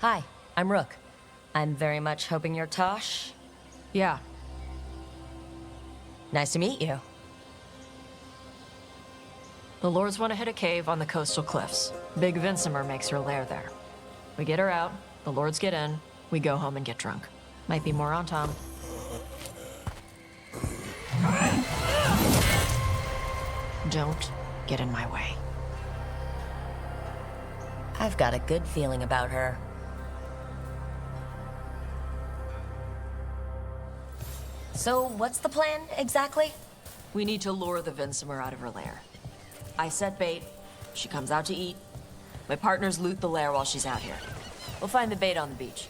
Hi, I'm Rook. I'm very much hoping you're Tosh. Yeah. Nice to meet you. The Lords want to hit a cave on the coastal cliffs. Big Vincimer makes her lair there. We get her out, the Lords get in, we go home and get drunk. Might be more on Tom. Don't get in my way. I've got a good feeling about her. So, what's the plan, exactly? We need to lure the Vincimer out of her lair. I set bait, she comes out to eat. My partners loot the lair while she's out here. We'll find the bait on the beach.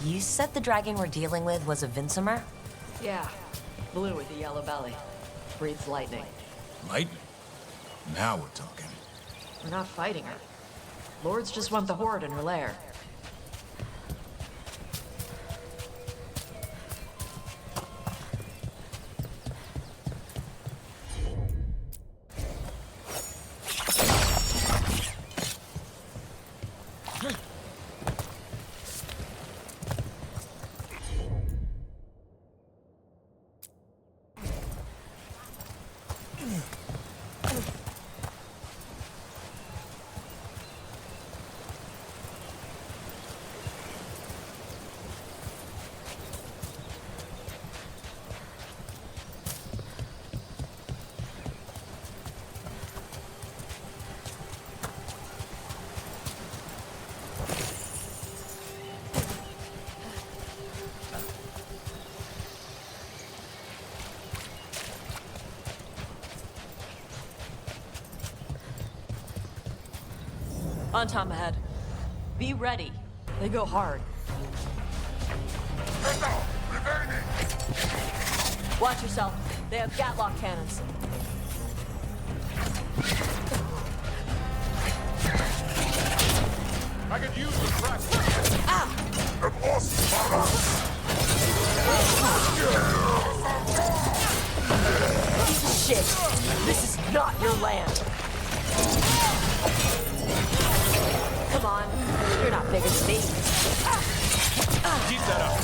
You said the dragon we're dealing with was a Vincimer? Yeah, blue with a yellow belly. Breathes lightning. Lightning? Now we're talking. We're not fighting her. Lords just want the horde in her lair. On Tom ahead. Be ready. They go hard. Watch yourself. They have Gatlock cannons. I could use the press. Ah! Shit! This is not your land. Come on, you're not big as me. Keep that up.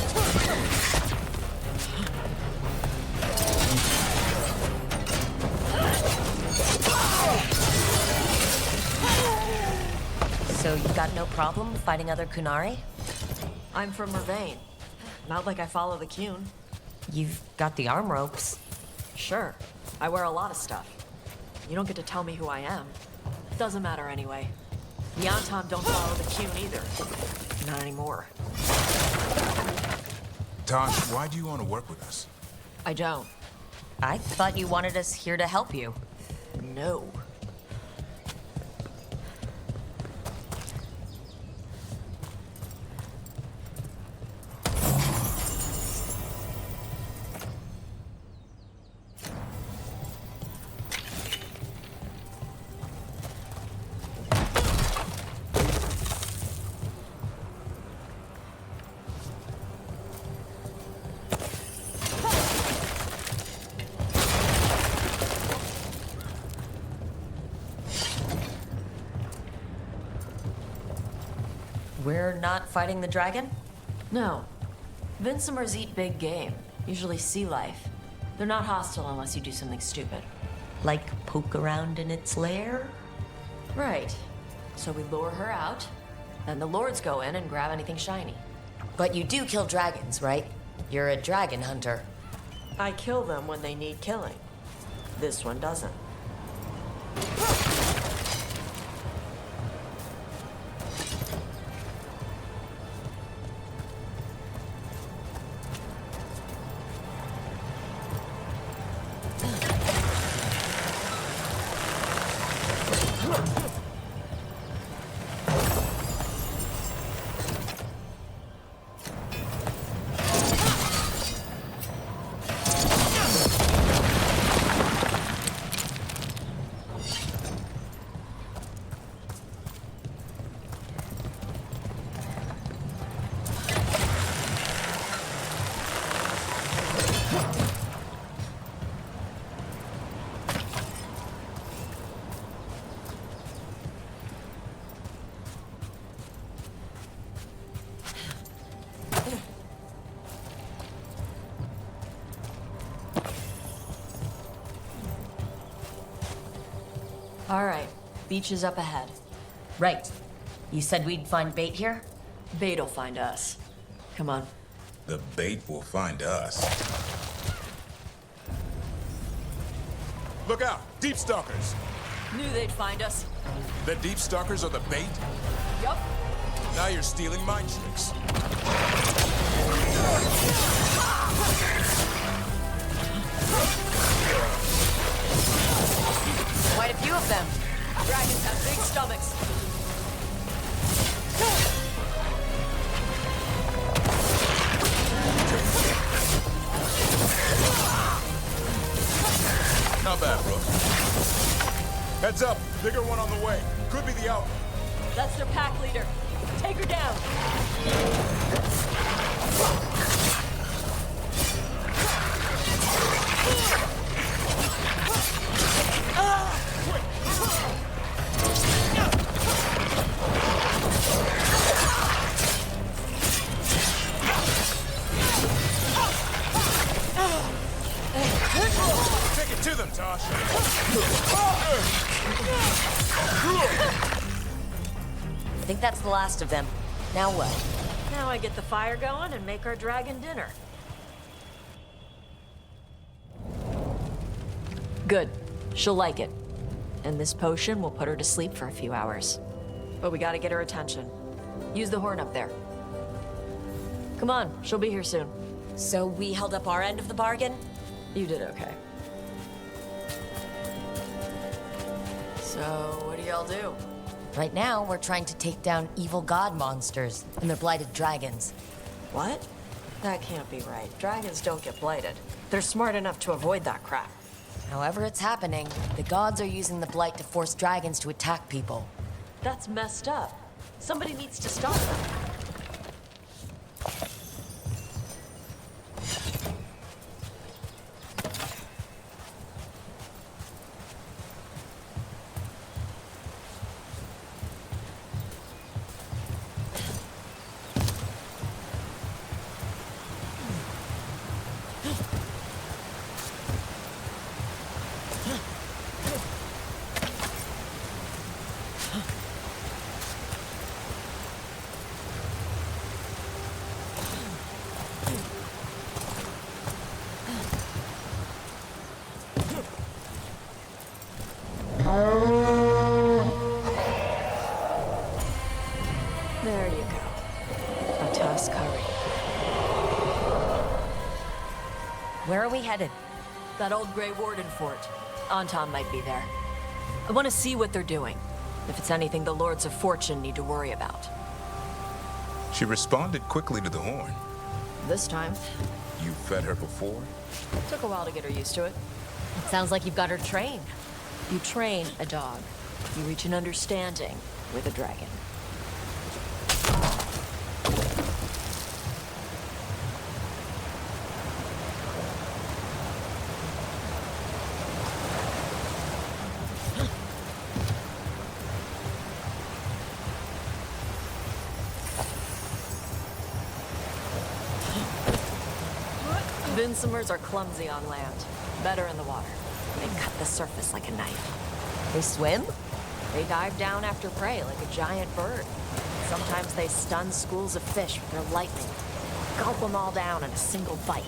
So you got no problem fighting other Kunari? I'm from Mervain. Not like I follow the Qun. You've got the arm ropes. Sure, I wear a lot of stuff. You don't get to tell me who I am. Doesn't matter anyway. Yantam don't follow the Qun either. Not anymore. Tosh, why do you want to work with us? I don't. I thought you wanted us here to help you. No. We're not fighting the dragon? No. Vincimers eat big game, usually sea life. They're not hostile unless you do something stupid. Like poke around in its lair? Right. So we lure her out, then the Lords go in and grab anything shiny. But you do kill dragons, right? You're a dragon hunter. I kill them when they need killing. This one doesn't. All right, beach is up ahead. Right. You said we'd find bait here? Bait'll find us. Come on. The bait will find us. Look out! Deep stalkers! Knew they'd find us. The deep stalkers are the bait? Yup. Now you're stealing my tricks. Quite a few of them. Dragons have big stomachs. Not bad, bro. Heads up! Bigger one on the way. Could be the outlaw. That's their pack leader. Take her down. Take it to them, Tosh. I think that's the last of them. Now what? Now I get the fire going and make our dragon dinner. Good. She'll like it. And this potion will put her to sleep for a few hours. But we gotta get her attention. Use the horn up there. Come on, she'll be here soon. So we held up our end of the bargain? You did okay. So, what do y'all do? Right now, we're trying to take down evil god monsters and their blighted dragons. What? That can't be right. Dragons don't get blighted. They're smart enough to avoid that crap. However it's happening, the gods are using the blight to force dragons to attack people. That's messed up. Somebody needs to stop them. There you go. A tusk curry. Where are we headed? That old Grey Warden fort. Anton might be there. I want to see what they're doing. If it's anything the Lords of Fortune need to worry about. She responded quickly to the horn. This time, You fed her before? took a while to get her used to it. It sounds like you've got her trained. You train a dog. You reach an understanding with a dragon. Vinsomers are clumsy on land, better in the water. They cut the surface like a knife. They swim? They dive down after prey like a giant bird. Sometimes they stun schools of fish with their lightning. Gulp them all down in a single bite.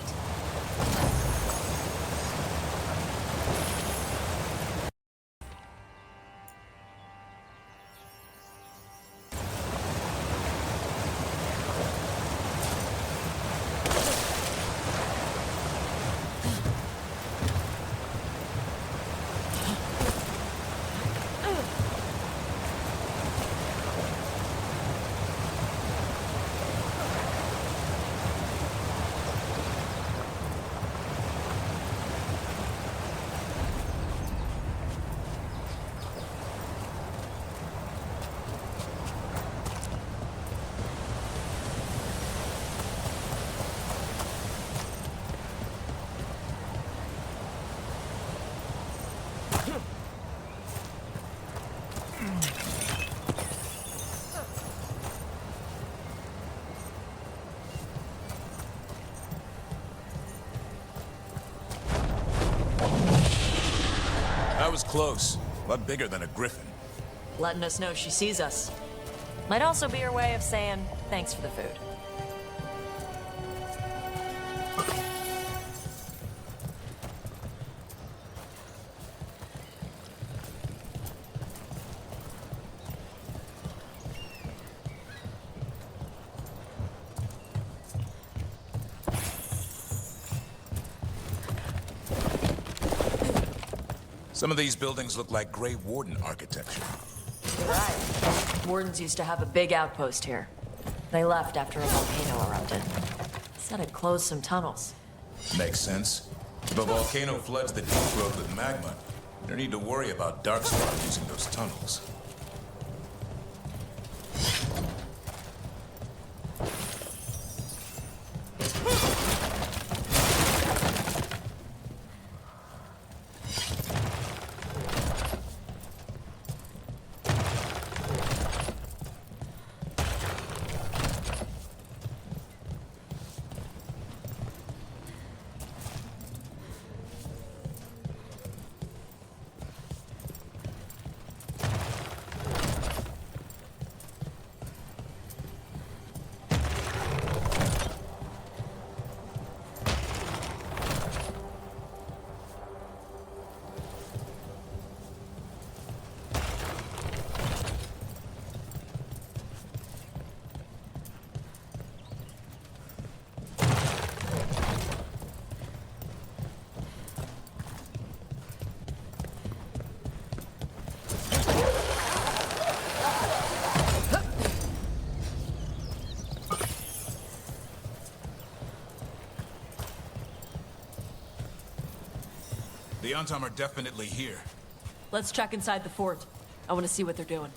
That was close. A lot bigger than a griffin. Letting us know she sees us. Might also be her way of saying thanks for the food. Some of these buildings look like Grey Warden architecture. You're right. Wardens used to have a big outpost here. They left after a volcano erupted. Said it closed some tunnels. Makes sense. If a volcano floods the deep road with magma, you don't need to worry about Darkspawn using those tunnels. The Antam are definitely here. Let's check inside the fort. I want to see what they're doing.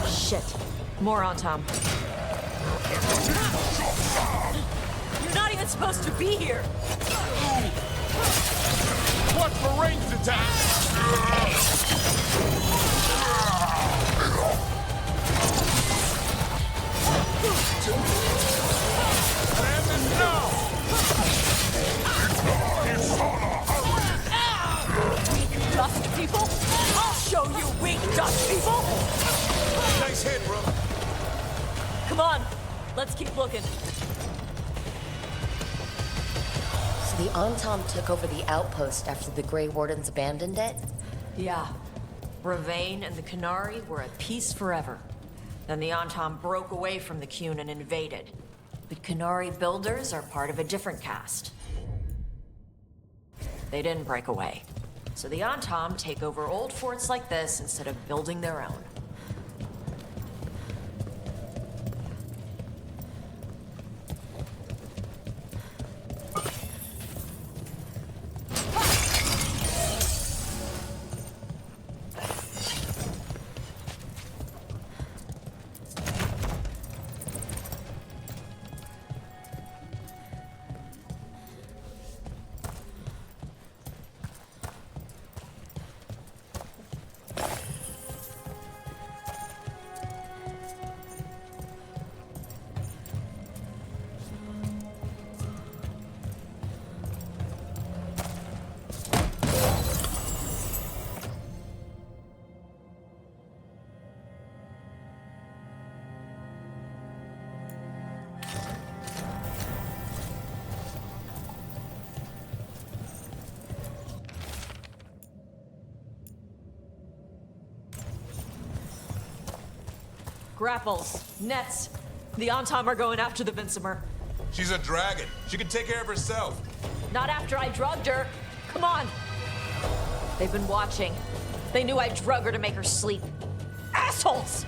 Shit. More Antam. You're not even supposed to be here! Watch for ranged attacks! Weak dust people? I'll show you weak dust people! Nice hit, bro. Come on, let's keep looking. So the Antam took over the outpost after the Grey Wardens abandoned it? Yeah. Ravane and the Canary were at peace forever. Then the Antam broke away from the Qun and invaded. But Canary builders are part of a different caste. They didn't break away. So the Antam take over old forts like this instead of building their own. Grapples, nets. The Antam are going after the Vinsimer. She's a dragon. She can take care of herself. Not after I drugged her. Come on. They've been watching. They knew I drug her to make her sleep. Assholes!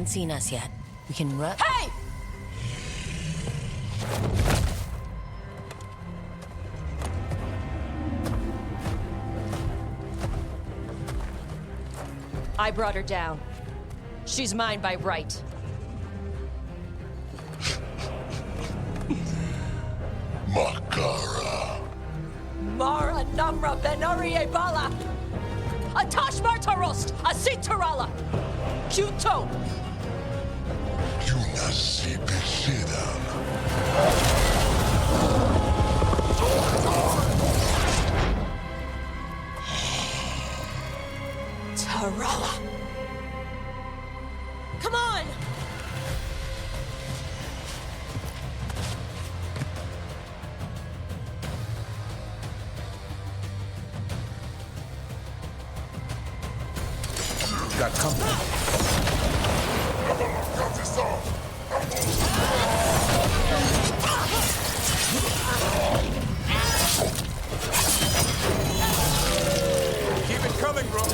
haven't seen us yet. We can run. Hey! I brought her down. She's mine by right. Makara. Mara Namra Benarie Bala! Atash Martarost! Asitarala! Kyuto! Yunasipisidam. Tarala! Come on! Got company. Keep it coming, bro.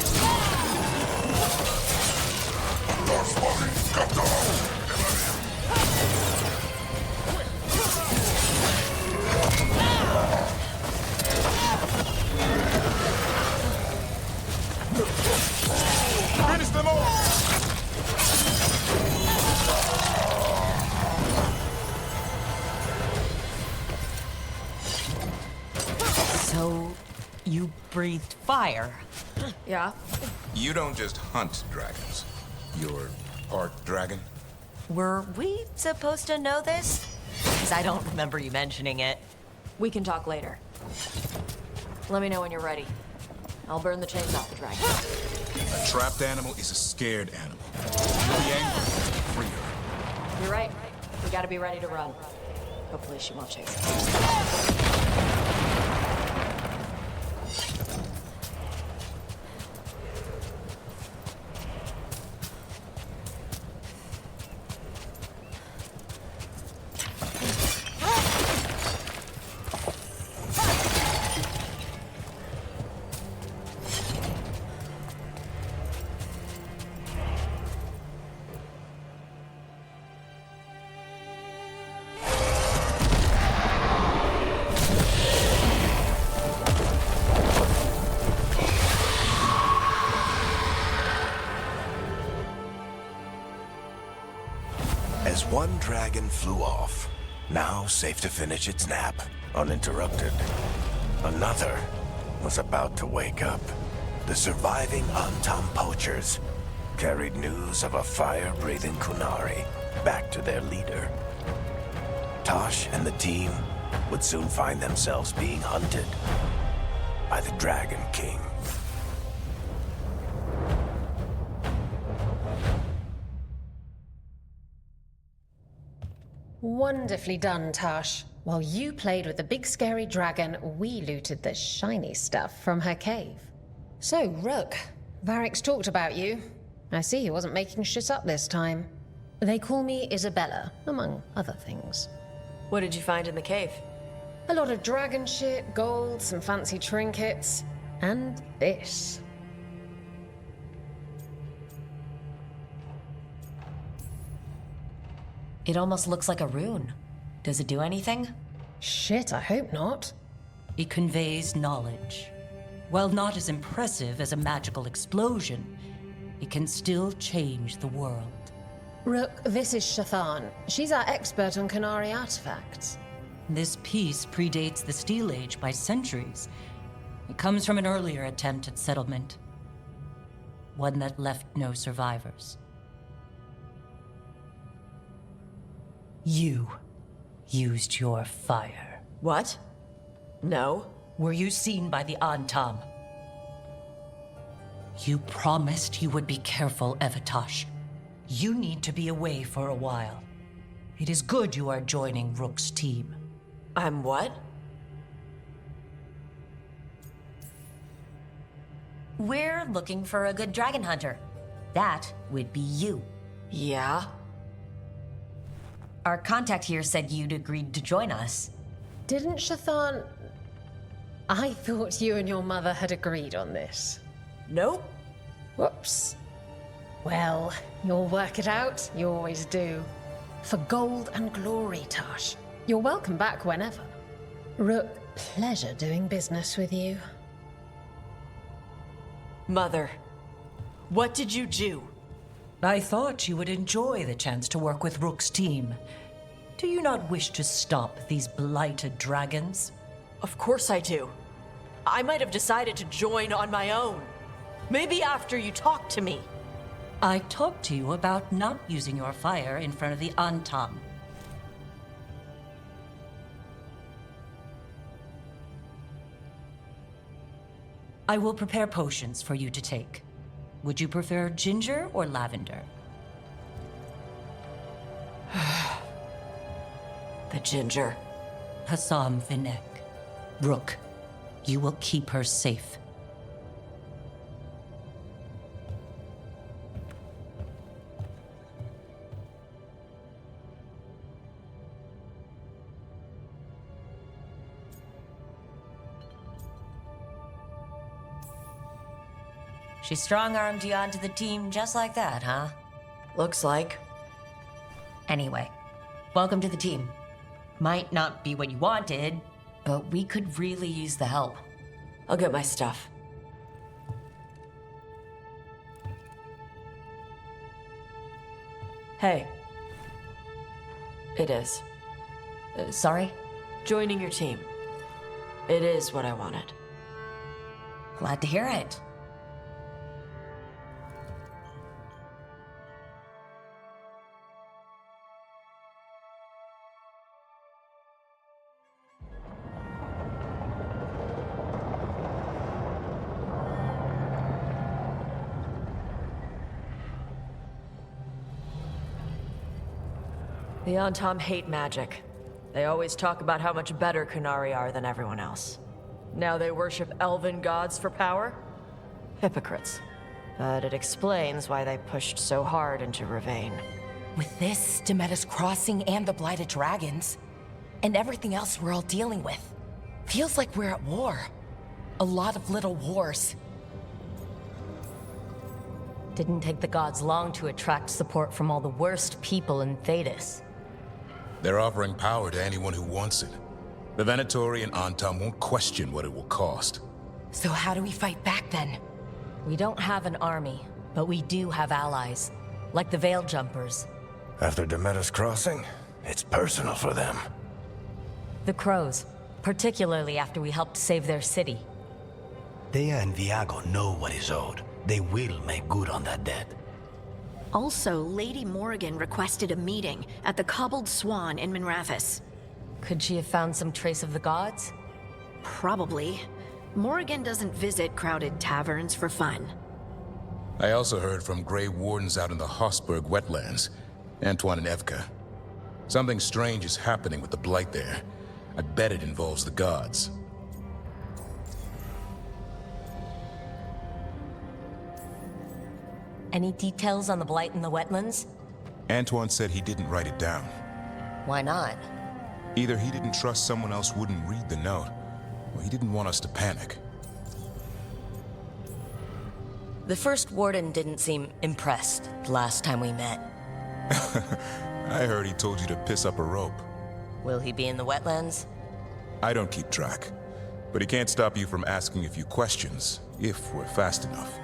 Finish them all! So, you breathed fire? Yeah? You don't just hunt dragons. You're part dragon. Were we supposed to know this? Because I don't remember you mentioning it. We can talk later. Let me know when you're ready. I'll burn the chains off the dragon. A trapped animal is a scared animal. You'll be angry, free her. You're right. We gotta be ready to run. Hopefully she won't chase us. As one dragon flew off, now safe to finish its nap, uninterrupted, another was about to wake up. The surviving Antam poachers carried news of a fire-breathing Kunari back to their leader. Tosh and the team would soon find themselves being hunted by the Dragon King. Wonderfully done, Tash. While you played with the big scary dragon, we looted the shiny stuff from her cave. So, Rook, Varric's talked about you. I see he wasn't making shit up this time. They call me Isabella, among other things. What did you find in the cave? A lot of dragon shit, gold, some fancy trinkets, and this. It almost looks like a rune. Does it do anything? Shit, I hope not. It conveys knowledge. While not as impressive as a magical explosion, it can still change the world. Rook, this is Shathan. She's our expert on Kunari artifacts. This piece predates the Steel Age by centuries. It comes from an earlier attempt at settlement. One that left no survivors. You used your fire. What? No. Were you seen by the Antam? You promised you would be careful, Evatosh. You need to be away for a while. It is good you are joining Rook's team. I'm what? We're looking for a good dragon hunter. That would be you. Yeah? Our contact here said you'd agreed to join us. Didn't Shathan... I thought you and your mother had agreed on this. Nope. Whoops. Well, you'll work it out. You always do. For gold and glory, Tosh. You're welcome back whenever. Rook, pleasure doing business with you. Mother, what did you do? I thought you would enjoy the chance to work with Rook's team. Do you not wish to stop these blighted dragons? Of course I do. I might have decided to join on my own. Maybe after you talked to me. I talked to you about not using your fire in front of the Antam. I will prepare potions for you to take. Would you prefer ginger or lavender? The ginger. Hassam Vinek. Rook, you will keep her safe. She strong-armed you onto the team just like that, huh? Looks like. Anyway, welcome to the team. Might not be what you wanted, but we could really use the help. I'll get my stuff. Hey. It is. Sorry? Joining your team. It is what I wanted. Glad to hear it. The Antam hate magic. They always talk about how much better Kunari are than everyone else. Now they worship elven gods for power? Hypocrites. But it explains why they pushed so hard into Ravane. With this, Demeter's Crossing and the Blighted Dragons, and everything else we're all dealing with, feels like we're at war. A lot of little wars. Didn't take the gods long to attract support from all the worst people in Thedas. They're offering power to anyone who wants it. The Venatori and Antam won't question what it will cost. So how do we fight back then? We don't have an army, but we do have allies, like the Veil Jumpers. After Demeter's Crossing, it's personal for them. The Crows, particularly after we helped save their city. Thea and Viago know what is owed. They will make good on that debt. Also, Lady Morrigan requested a meeting at the Cobbled Swan in Minrathous. Could she have found some trace of the gods? Probably. Morrigan doesn't visit crowded taverns for fun. I also heard from Grey Wardens out in the Hossberg wetlands, Antoine and Evka. Something strange is happening with the Blight there. I bet it involves the gods. Any details on the blight in the wetlands? Antoine said he didn't write it down. Why not? Either he didn't trust someone else wouldn't read the note, or he didn't want us to panic. The first warden didn't seem impressed the last time we met. I heard he told you to piss up a rope. Will he be in the wetlands? I don't keep track, but he can't stop you from asking a few questions, if we're fast enough.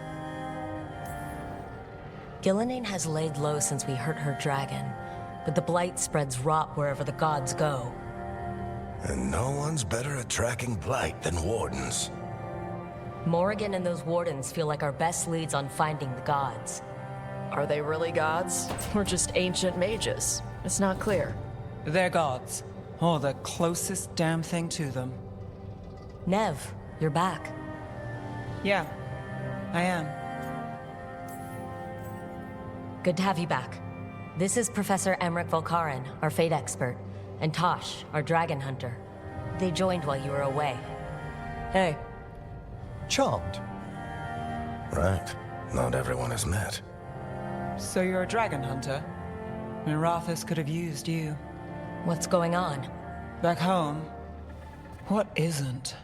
Gillenane has laid low since we hurt her dragon, but the blight spreads rot wherever the gods go. And no one's better at tracking blight than wardens. Morrigan and those wardens feel like our best leads on finding the gods. Are they really gods? Or just ancient mages? It's not clear. They're gods. Or the closest damn thing to them. Nev, you're back. Yeah, I am. Good to have you back. This is Professor Emmerich Volkaren, our fate expert, and Tosh, our dragon hunter. They joined while you were away. Hey. Charmed. Right. Not everyone has met. So you're a dragon hunter? Minrathous could have used you. What's going on? Back home? What isn't?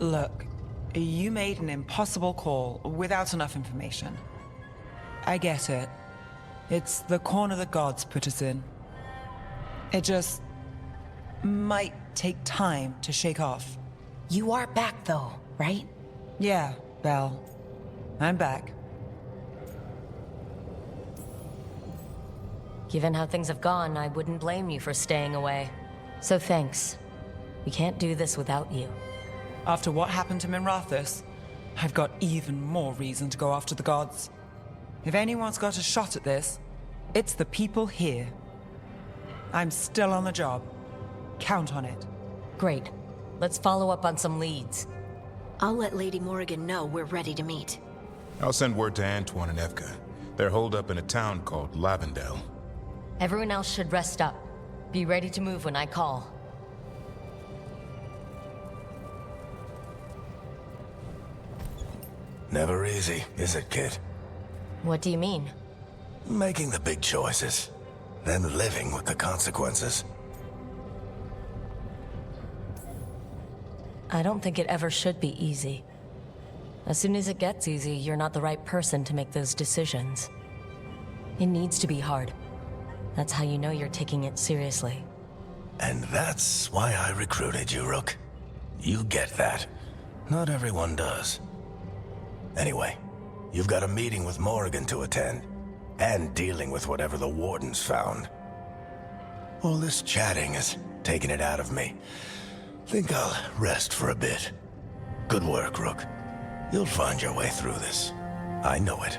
Look, you made an impossible call without enough information. I get it. It's the corner the gods put us in. It just might take time to shake off. You are back, though, right? Yeah, Belle. I'm back. Given how things have gone, I wouldn't blame you for staying away. So thanks. We can't do this without you. After what happened to Minrathous, I've got even more reason to go after the gods. If anyone's got a shot at this, it's the people here. I'm still on the job. Count on it. Great. Let's follow up on some leads. I'll let Lady Morrigan know we're ready to meet. I'll send word to Antoine and Evka. They're holed up in a town called Lavendel. Everyone else should rest up. Be ready to move when I call. Never easy, is it, kid? What do you mean? Making the big choices, then living with the consequences. I don't think it ever should be easy. As soon as it gets easy, you're not the right person to make those decisions. It needs to be hard. That's how you know you're taking it seriously. And that's why I recruited you, Rook. You get that. Not everyone does. Anyway, you've got a meeting with Morrigan to attend, and dealing with whatever the Wardens found. All this chatting is taking it out of me. Think I'll rest for a bit. Good work, Rook. You'll find your way through this. I know it.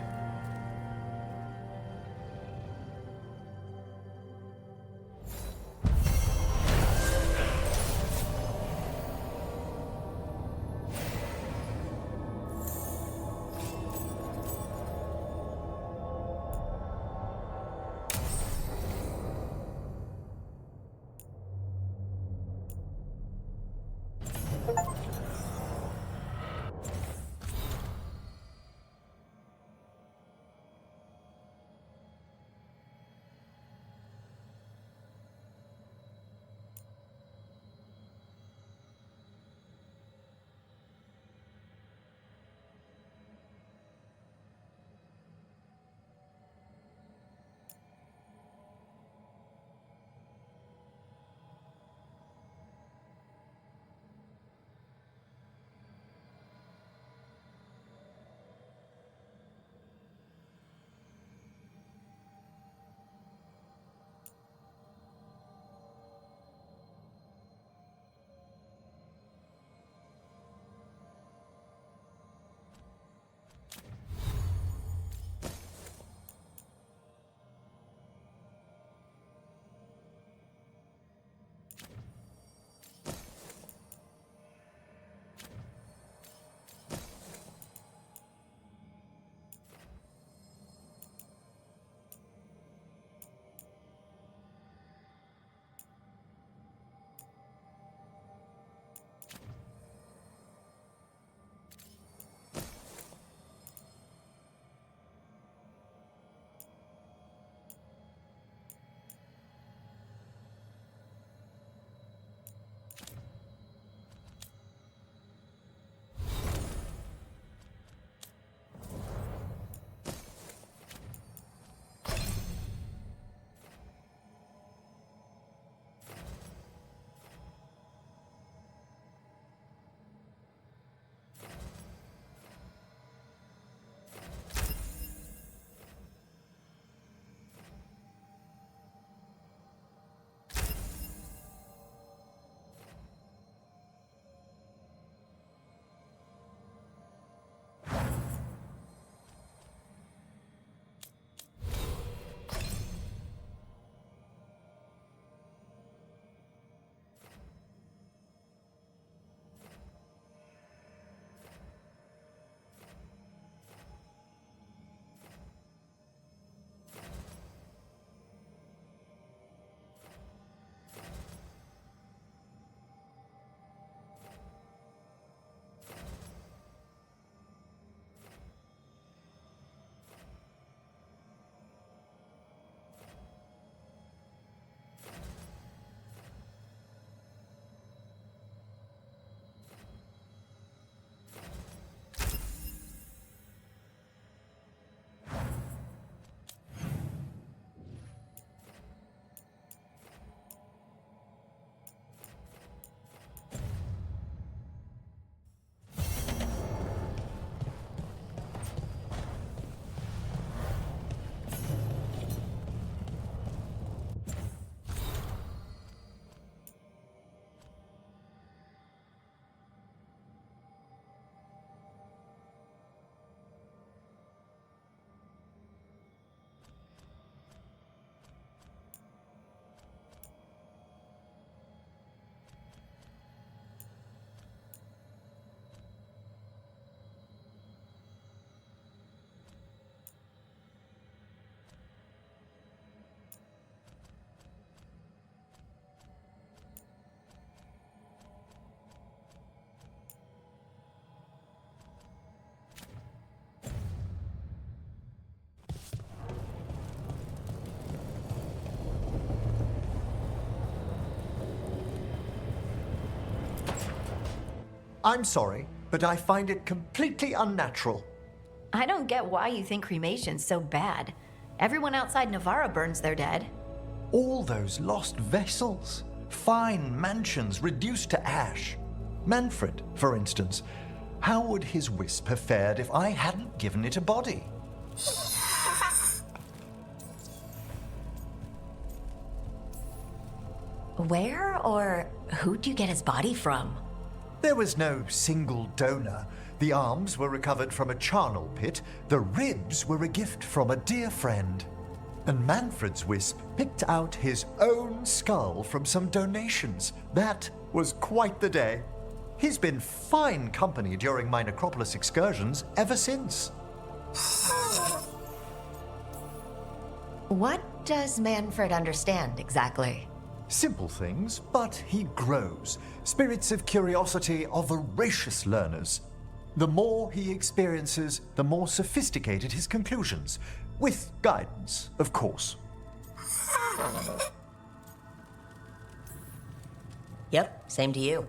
I'm sorry, but I find it completely unnatural. I don't get why you think cremation's so bad. Everyone outside Navarra burns their dead. All those lost vessels. Fine mansions reduced to ash. Manfred, for instance. How would his wisp have fared if I hadn't given it a body? Where or who'd you get his body from? There was no single donor. The arms were recovered from a charnel pit. The ribs were a gift from a dear friend. And Manfred's wisp picked out his own skull from some donations. That was quite the day. He's been fine company during my necropolis excursions ever since. What does Manfred understand exactly? Simple things, but he grows. Spirits of curiosity are voracious learners. The more he experiences, the more sophisticated his conclusions. With guidance, of course. Yep, same to you.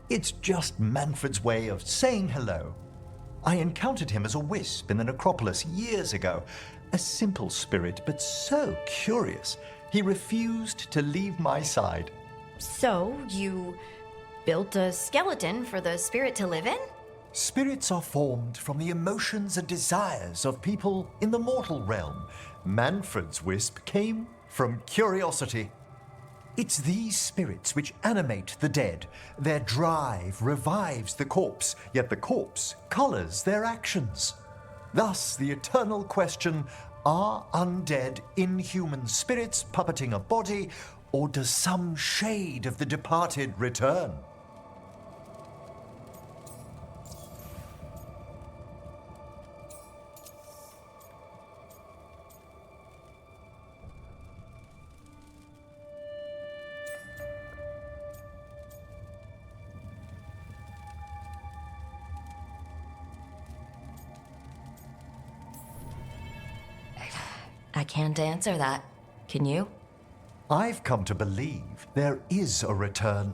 It's just Manfred's way of saying hello. I encountered him as a wisp in the necropolis years ago. A simple spirit, but so curious. He refused to leave my side. So, you built a skeleton for the spirit to live in? Spirits are formed from the emotions and desires of people in the mortal realm. Manfred's wisp came from curiosity. It's these spirits which animate the dead. Their drive revives the corpse, yet the corpse colors their actions. Thus, the eternal question, are undead, inhuman spirits puppeting a body, or does some shade of the departed return? I can't answer that. Can you? I've come to believe there is a return.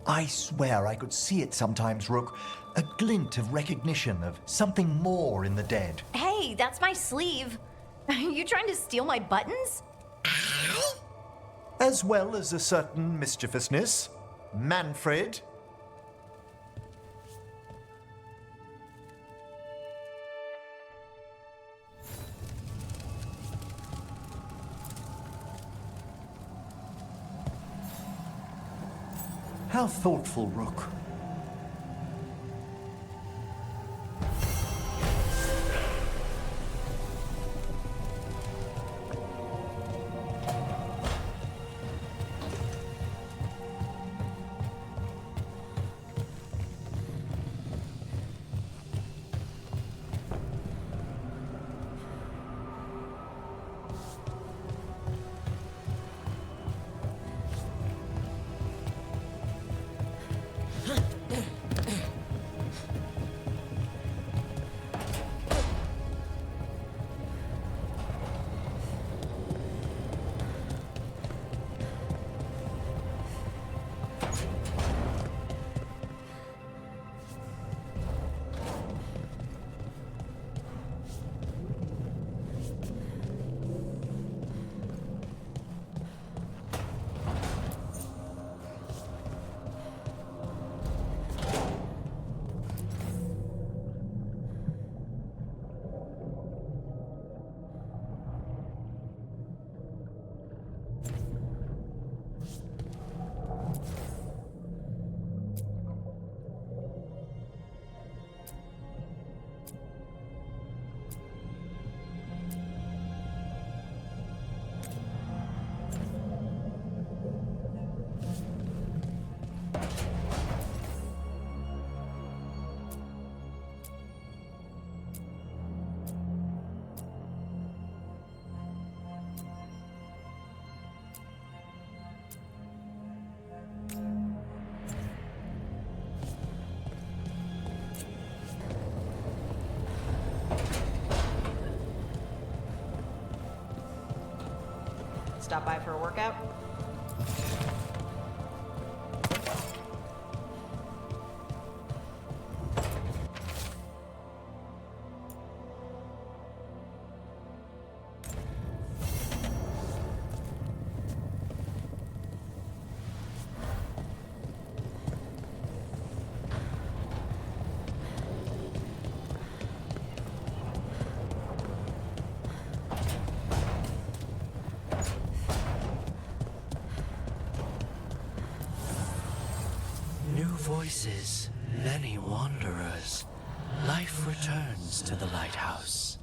I swear I could see it sometimes, Rook. A glint of recognition of something more in the dead. Hey, that's my sleeve. Are you trying to steal my buttons? As well as a certain mischievousness. Manfred. How thoughtful, Rook. Stop by for a workout? voices, many wanderers. Life returns to the lighthouse.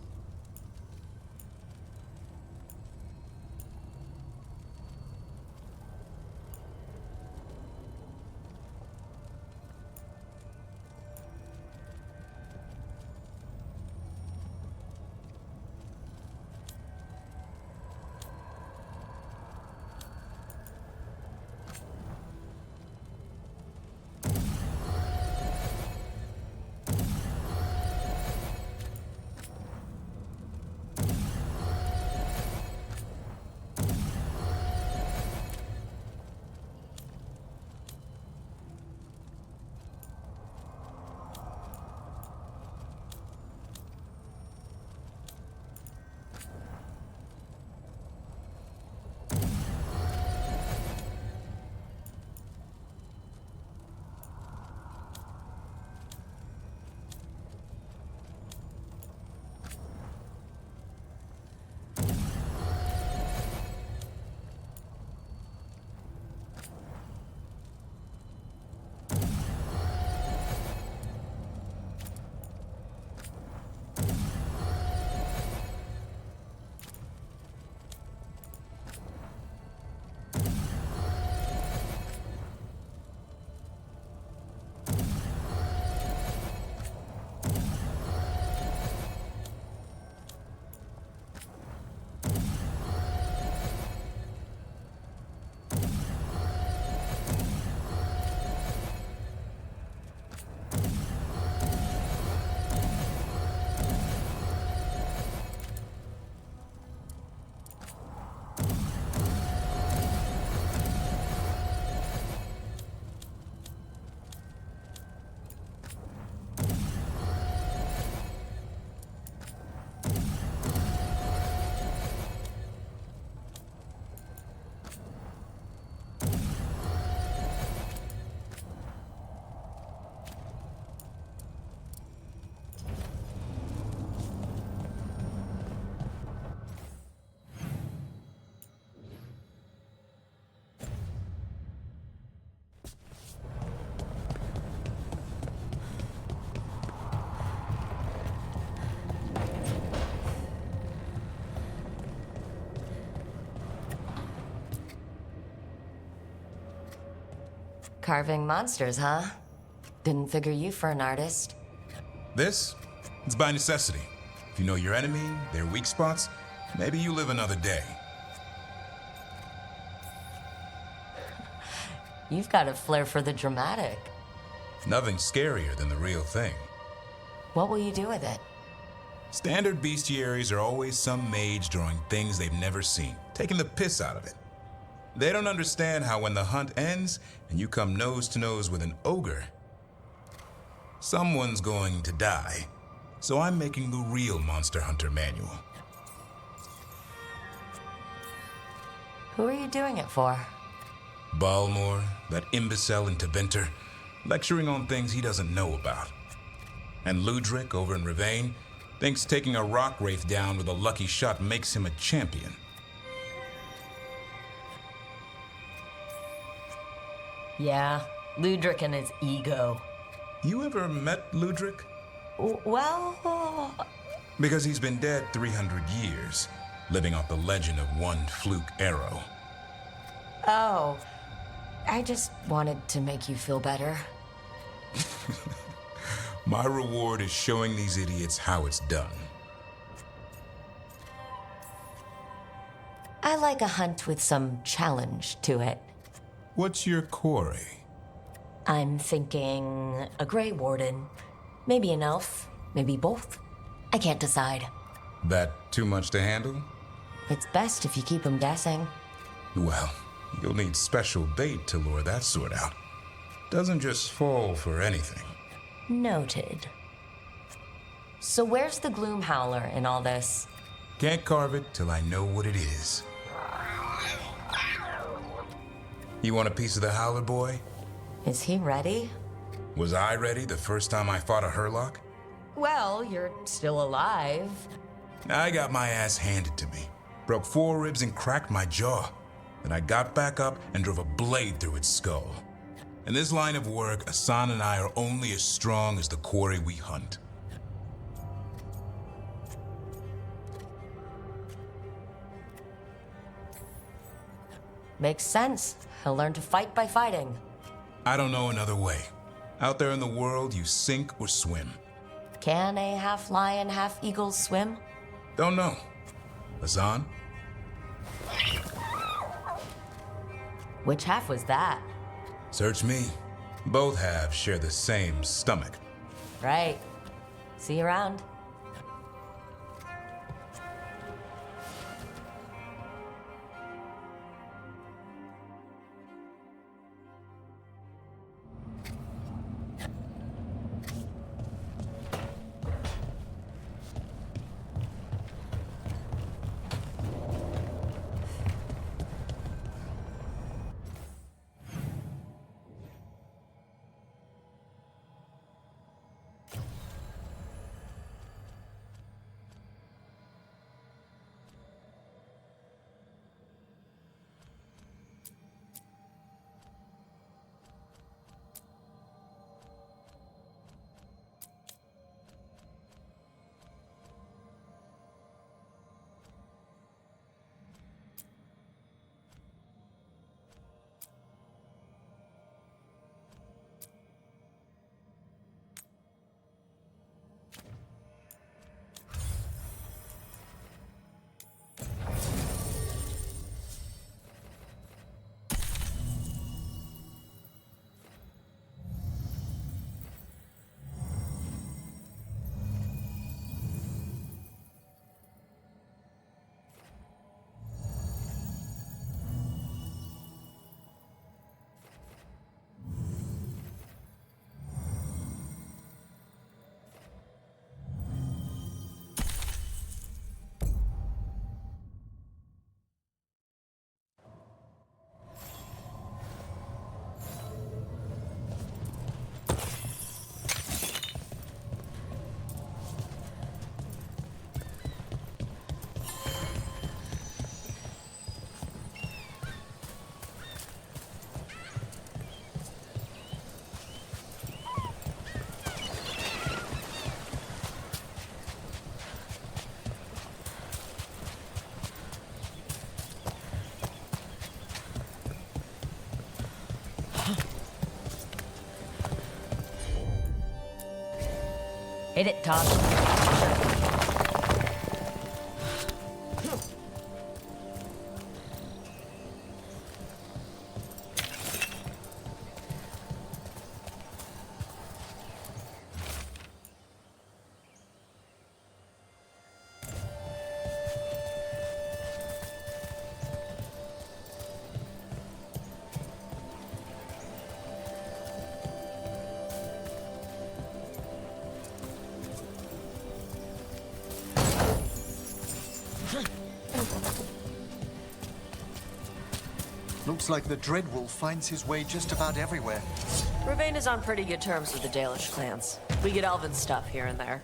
Carving monsters, huh? Didn't figure you for an artist. This? It's by necessity. If you know your enemy, their weak spots, maybe you live another day. You've got a flair for the dramatic. Nothing scarier than the real thing. What will you do with it? Standard bestiaries are always some mage drawing things they've never seen, taking the piss out of it. They don't understand how when the hunt ends and you come nose to nose with an ogre, someone's going to die. So I'm making the real Monster Hunter manual. Who are you doing it for? Balmor, that imbecile in Teventer, lecturing on things he doesn't know about. And Ludric over in Ravane thinks taking a rock wraith down with a lucky shot makes him a champion. Yeah, Ludric and his ego. You ever met Ludric? Well... Because he's been dead 300 years, living off the legend of one fluke arrow. Oh, I just wanted to make you feel better. My reward is showing these idiots how it's done. I like a hunt with some challenge to it. What's your quarry? I'm thinking a Grey Warden. Maybe an elf, maybe both. I can't decide. That too much to handle? It's best if you keep them guessing. Well, you'll need special bait to lure that sort out. Doesn't just fall for anything. Noted. So where's the Gloom Howler in all this? Can't carve it till I know what it is. You want a piece of the Howler boy? Is he ready? Was I ready the first time I fought a Hurlock? Well, you're still alive. I got my ass handed to me. Broke 4 ribs and cracked my jaw. Then I got back up and drove a blade through its skull. In this line of work, Asan and I are only as strong as the quarry we hunt. Makes sense. He'll learn to fight by fighting. I don't know another way. Out there in the world, you sink or swim. Can a half lion, half eagle swim? Don't know. Asan? Which half was that? Search me. Both halves share the same stomach. Right. See you around. Hit it, Todd. Looks like the Dreadwolf finds his way just about everywhere. Ravane is on pretty good terms with the Dalish clans. We get elven stuff here and there.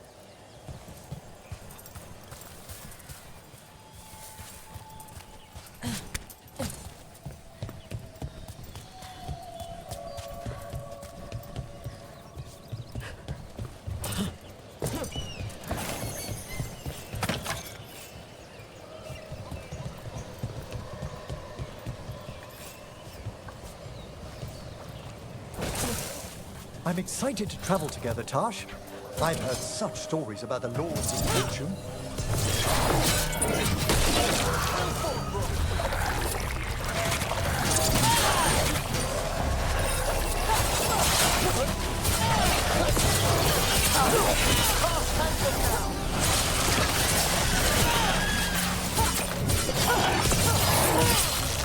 I'm excited to travel together, Tash. I've heard such stories about the Lords of Fortune.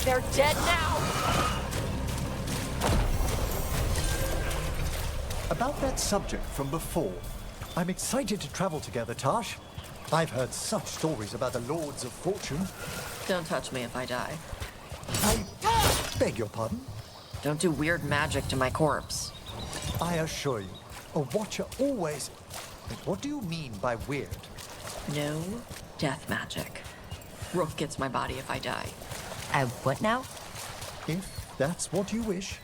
They're dead now! About that subject from before, I'm excited to travel together, Tash. I've heard such stories about the Lords of Fortune. Don't touch me if I die. I beg your pardon? Don't do weird magic to my corpse. I assure you, a watcher always... What do you mean by weird? No death magic. Rook gets my body if I die. What now? If that's what you wish.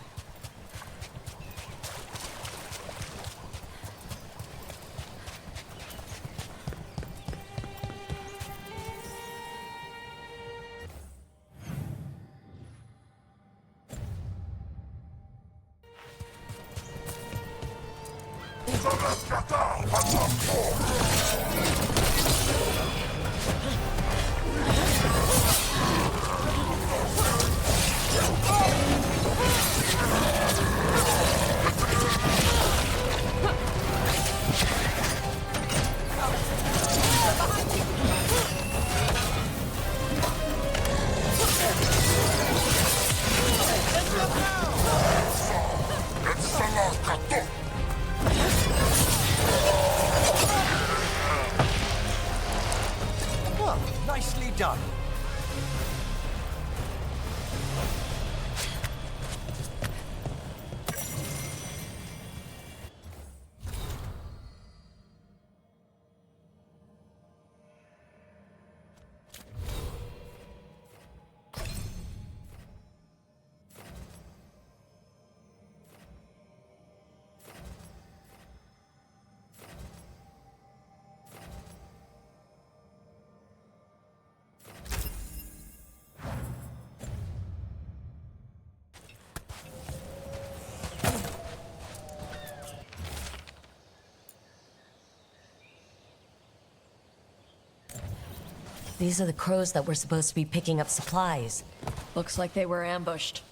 Well, nicely done. These are the crows that were supposed to be picking up supplies. Looks like they were ambushed.